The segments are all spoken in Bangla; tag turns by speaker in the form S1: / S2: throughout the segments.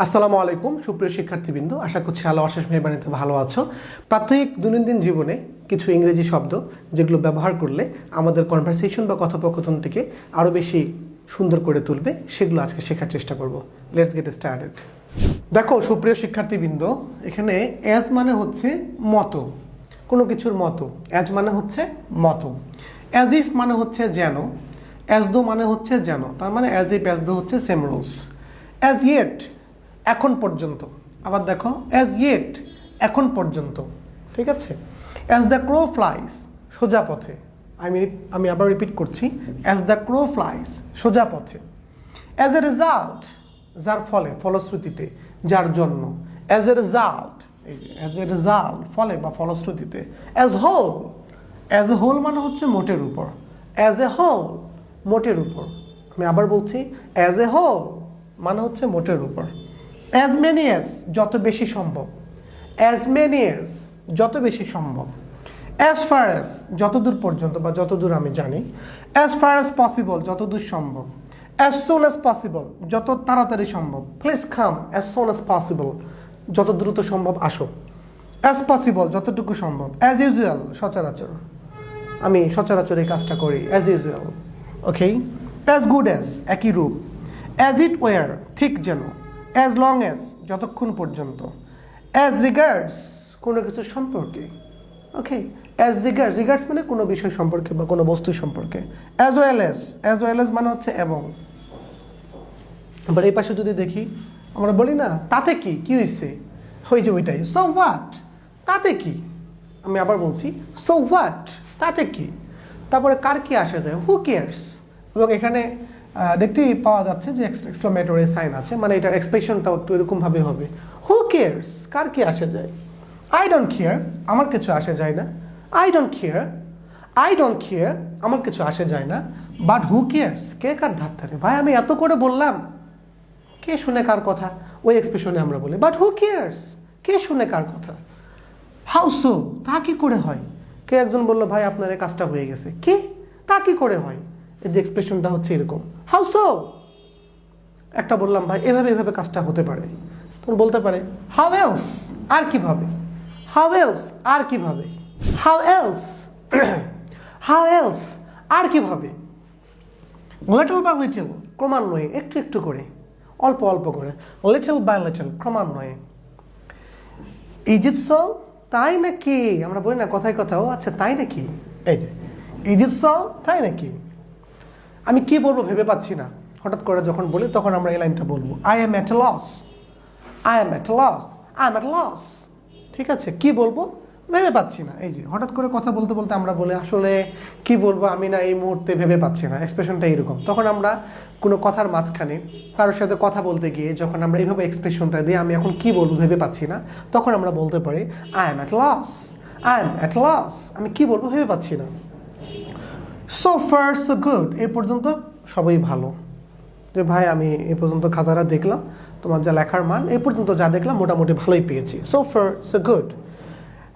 S1: আসসালামু আলাইকুম সুপ্রিয় শিক্ষার্থীবৃন্দ, আশা করছি আল্লাহ অশেষ মেহেরবানিতে ভালো আছো। প্রাত্যহিক দৈনন্দিন জীবনে কিছু ইংরেজি শব্দ যেগুলো ব্যবহার করলে আমাদের কনভারসেশন বা কথোপকথনটিকে আরও বেশি সুন্দর করে তুলবে, সেগুলো আজকে শেখার চেষ্টা করব। Let's get started. দেখো সুপ্রিয় শিক্ষার্থীবৃন্দ, এখানে অ্যাজ মানে হচ্ছে মতো, কোনো কিছুর মতো। অ্যাজ মানে হচ্ছে মতো। অ্যাজ ইফ মানে হচ্ছে যেন। অ্যাজ দো মানে হচ্ছে যেন। তার মানে অ্যাজ ইফ অ্যাজ দো হচ্ছে সেম রুলস। অ্যাজ ইয়েট এখন পর্যন্ত। আবার দেখো অ্যাজ ইয়েট এখন পর্যন্ত, ঠিক আছে। অ্যাজ দ্য ক্রো ফ্লাইস সোজা পথে। আমি আবার রিপিট করছি, অ্যাজ দ্য ক্রো ফ্লাইস সোজা পথে। অ্যাজ এ রেজাল্ট যার ফলে, ফলশ্রুতিতে, যার জন্য। অ্যাজ এ রেজাল্ট, এই যে অ্যাজ এ রেজাল্ট ফলে বা ফলশ্রুতিতে। As whole, as a whole মানে হচ্ছে মোটের উপর। অ্যাজ এ হোল মোটের উপর। আমি আবার বলছি, অ্যাজ এ হোল মানে হচ্ছে মোটের উপর। অ্যাজ মেনি অ্যাজ যত বেশি সম্ভব। অ্যাজ মেনি অ্যাজ যত বেশি সম্ভব। অ্যাজ ফার অ্যাজ যতদূর পর্যন্ত বা যতদূর আমি জানি। অ্যাজ ফার অ্যাজ পসিবল যতদূর সম্ভব। অ্যাজ সুন অ্যাজ পসিবল যত তাড়াতাড়ি সম্ভব। Please come as soon as possible যত দ্রুত সম্ভব আসো। অ্যাজ পসিবল যতটুকু সম্ভব। অ্যাজ ইউজুয়াল সচরাচর, আমি সচরাচর এই কাজটা করি। অ্যাজ ইউজুয়াল, ওকে। অ্যাজ গুড অ্যাজ একই রূপ। অ্যাজ ইট ওয়ার ঠিক যেন। অ্যাজ লং অ্যাজ যতক্ষণ পর্যন্ত। অ্যাজ রিগার্ডস কোনো কিছু সম্পর্কে, ওকে। অ্যাজ রিগার্ডস, রিগার্ডস মানে কোনো বিষয় সম্পর্কে বা কোনো বস্তু সম্পর্কে। As well as, as well as মানে হচ্ছে এবং। এবার এই পাশে যদি দেখি, আমরা বলি না তাতে কি, কি হয়েছে, ওই যে ওইটাই, সো হোয়াট তাতে কি। আমি আবার বলছি, সো হোয়াট তাতে কি। তারপরে কার কি আসে যায়, হু কেয়ার্স। এবং এখানে দেখতেই পাওয়া যাচ্ছে যে এক্সক্লামেটরি সাইন আছে, মানে এটার এক্সপ্রেশনটাও একটু এরকমভাবে হবে। হু কেয়ার্স কার কি আসে যায়। আই ডোন্ট কেয়ার আমার কিছু আসে যায় না। I don't care, I don't care আমার কিছু আসে যায় না। বাট হু কেয়ার্স কে কার ধার ধারে। ভাই আমি এত করে বললাম, কে শুনে কার কথা, ওই এক্সপ্রেশনে আমরা বলি বাট হু কেয়ার্স কে শুনে কার কথা। হাউ সো তা কি করে হয়। কে একজন বললো ভাই আপনার এই কাজটা হয়ে গেছে, কি তা কি করে হয়। এই যে এক্সপ্রেশনটা হচ্ছে এরকম, হাউ সো। একটা বললাম ভাই এভাবে এভাবে কাজটা হতে পারে, তখন বলতে পারে হাউ এলস আর কিভাবে। হাউ এলস আর কিভাবে। হাউ এলস হাউ এলস আর কিভাবে। লিটল বাই লিটল ক্রমান্বয়ে, একটু একটু করে, অল্প অল্প করে। লিটল বাই লিটল ক্রমান্বয়ে। ইজ ইট সো তাই নাকি। আমরা বলি না কথায় কথা, ও আচ্ছা তাই নাকি। এই যে ইজ ইট সো তাই নাকি। আমি কি বলবো ভেবে পাচ্ছি না, হঠাৎ করে যখন বলি তখন আমরা এই লাইনটা বলবো, I am at loss. I am at loss, I am at loss. ঠিক আছে, কি বলবো ভেবে পাচ্ছি না। এই যে হঠাৎ করে কথা বলতে বলতে আমরা বলি আসলে কি বলবো আমি না এই মুহূর্তে ভেবে পাচ্ছি না। এক্সপ্রেশনটা এরকম। তখন আমরা কোনো কথার মাঝখানে কারোর সাথে কথা বলতে গিয়ে যখন আমরা এইভাবে এক্সপ্রেশনটা দিই, আমি এখন কি বলবো ভেবে পাচ্ছি না, তখন আমরা বলতে পারি I am at loss. I am at loss, আমি কি বলবো ভেবে পাচ্ছি না। সো ফার সো গুড এ পর্যন্ত সবই ভালো। যে ভাই আমি এ পর্যন্ত খাতাটা দেখলাম, তোমার যা লেখার মান এ পর্যন্ত যা দেখলাম মোটামুটি ভালোই পেয়েছি। So far so good.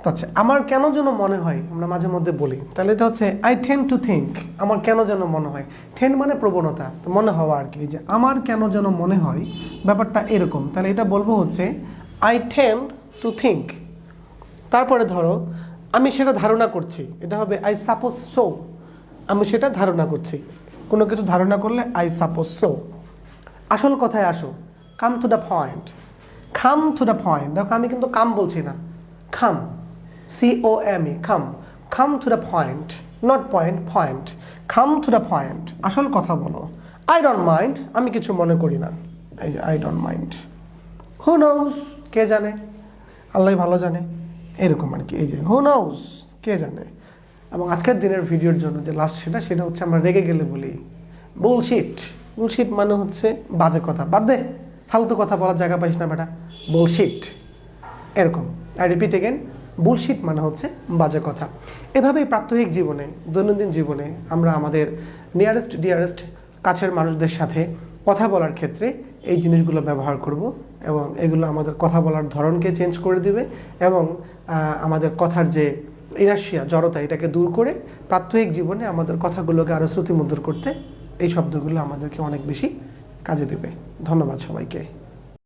S1: আচ্ছা, আমার কেন যেন মনে হয়, আমরা মাঝে মধ্যে বলি, তাহলে এটা হচ্ছে আই টেন্ড টু থিঙ্ক। আমার কেন যেন মনে হয়, টেন্ড মানে প্রবণতা, তো মনে হওয়া আর কি। যে আমার কেন যেন মনে হয় ব্যাপারটা এরকম, তাহলে এটা বলবো হচ্ছে আই টেন্ড টু থিঙ্ক। তারপরে ধরো আমি সেটা ধারণা করছি, এটা হবে আই সাপোজ সো। আমি সেটা ধারণা করছি, কোনো কিছু ধারণা করলে আই সাপোজ সো। আসল কথায় আসো, come to the point. Come to the point. দেখো আমি কিন্তু কাম বলছি না, খাম, COME, come. Come to the point, not point, point. Come to the point. আসল কথা বলো। I don't mind, আমি কিছু মনে করি না। এই যে I don't mind. Who knows, কে জানে, আল্লাহ ভালো জানে, এরকম আর কি। এই যে who knows, কে জানে। এবং আজকের দিনের ভিডিওর জন্য যে লাস্ট সেটা হচ্ছে আমরা রেগে গেলে বলি বুলশিট। বুলশিট মানে হচ্ছে বাজে কথা, বাদ দে, ফালতু কথা বলার জায়গা পাইস না বেটা, বুলশিট, এরকম। আই রিপিট এগেন, বুলশিট মানে হচ্ছে বাজে কথা। এভাবেই প্রাত্যহিক জীবনে, দৈনন্দিন জীবনে আমরা আমাদের নিয়ারেস্ট ডিয়ারেস্ট কাছের মানুষদের সাথে কথা বলার ক্ষেত্রে এই জিনিসগুলো ব্যবহার করব, এবং এগুলো আমাদের কথা বলার ধরনকে চেঞ্জ করে দিবে, এবং আমাদের কথার যে ইনার্শিয়া, জড়তা, এটাকে দূর করে প্রাত্যহিক জীবনে আমাদের কথাগুলোকে আরও শ্রুতিমধুর করতে এই শব্দগুলো আমাদেরকে অনেক বেশি কাজে দেবে। ধন্যবাদ সবাইকে।